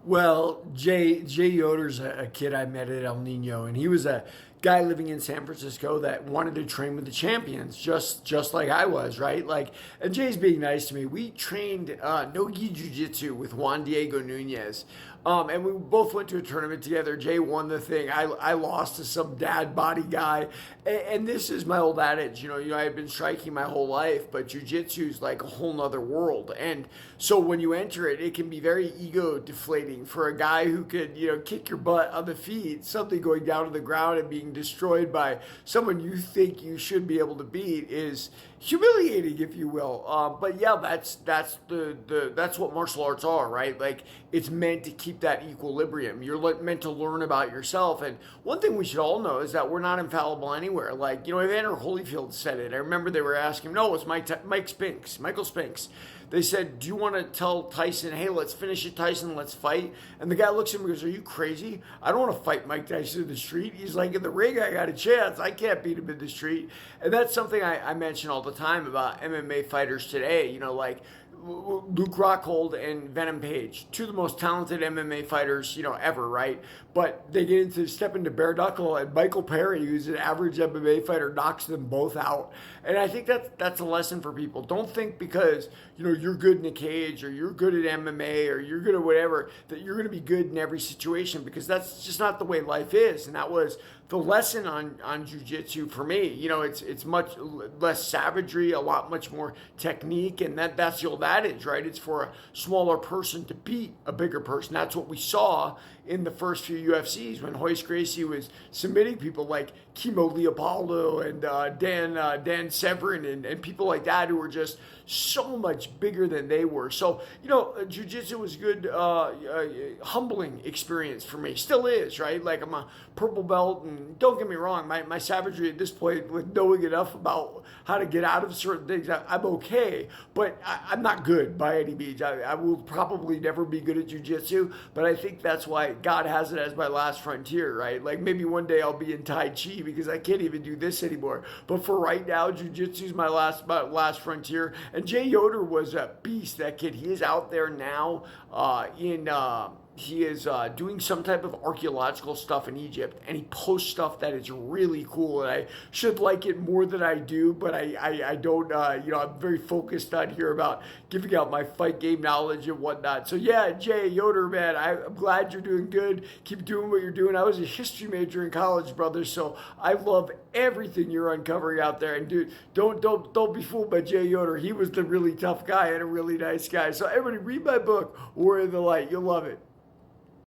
Well, Jay Yoder's a kid I met at El Nino, and he was a guy living in San Francisco that wanted to train with the champions, just like I was, right? Like, and Jay's being nice to me. We trained no-gi jiu-jitsu with Juan Diego Nunez, and we both went to a tournament together. Jay won the thing. I lost to some dad body guy, and this is my old adage. I had been striking my whole life, but jiu-jitsu is like a whole nother world, and so when you enter it, it can be very ego deflating for a guy who could, kick your butt on the feet, something going down to the ground and being destroyed by someone you think you should be able to beat is humiliating, if you will. But yeah, that's what martial arts are, right? Like, it's meant to keep that equilibrium. You're meant to learn about yourself. And one thing we should all know is that we're not infallible anywhere. Like, Evander Holyfield said it. I remember they were asking him, no, it's Michael Spinks. They said, do you want to tell Tyson, hey, let's finish it, Tyson, let's fight? And the guy looks at him and goes, are you crazy? I don't want to fight Mike Tyson in the street. He's like, in the ring, I got a chance. I can't beat him in the street. And that's something I mention all the time about MMA fighters today. Like Luke Rockhold and Venom Page, two of the most talented MMA fighters, ever, right? But they step into bare knuckle, and Michael Perry, who's an average MMA fighter, knocks them both out. And I think that's a lesson for people. Don't think because you're good in a cage, or you're good at MMA, or you're good at whatever, that you're going to be good in every situation, because that's just not the way life is. And that was the lesson on jiu-jitsu for me. It's much less savagery, a lot much more technique, and that's the old adage, right? It's for a smaller person to beat a bigger person. That's what we saw in the first few UFCs when Royce Gracie was submitting people like Kimo Leopoldo and Dan Severn and people like that who were just so much bigger than they were. So, jiu-jitsu was a good, humbling experience for me. Still is, right? Like, I'm a purple belt, and don't get me wrong, my savagery at this point, with knowing enough about how to get out of certain things, I'm okay, but I'm not good by any means. I will probably never be good at jiu-jitsu, but I think that's why God has it as my last frontier, right? Like, maybe one day I'll be in Tai Chi because I can't even do this anymore. But for right now, jiu-jitsu is my last frontier. And Jay Yoder was a beast, that kid. He is out there now he is doing some type of archaeological stuff in Egypt, and he posts stuff that is really cool, and I should like it more than I do, but I don't, I'm very focused on here about giving out my fight game knowledge and whatnot. So yeah, Jay Yoder, man, I'm glad you're doing good. Keep doing what you're doing. I was a history major in college, brother, so I love everything you're uncovering out there. And dude, don't be fooled by Jay Yoder. He was the really tough guy and a really nice guy. So everybody read my book, War in the Light. You'll love it.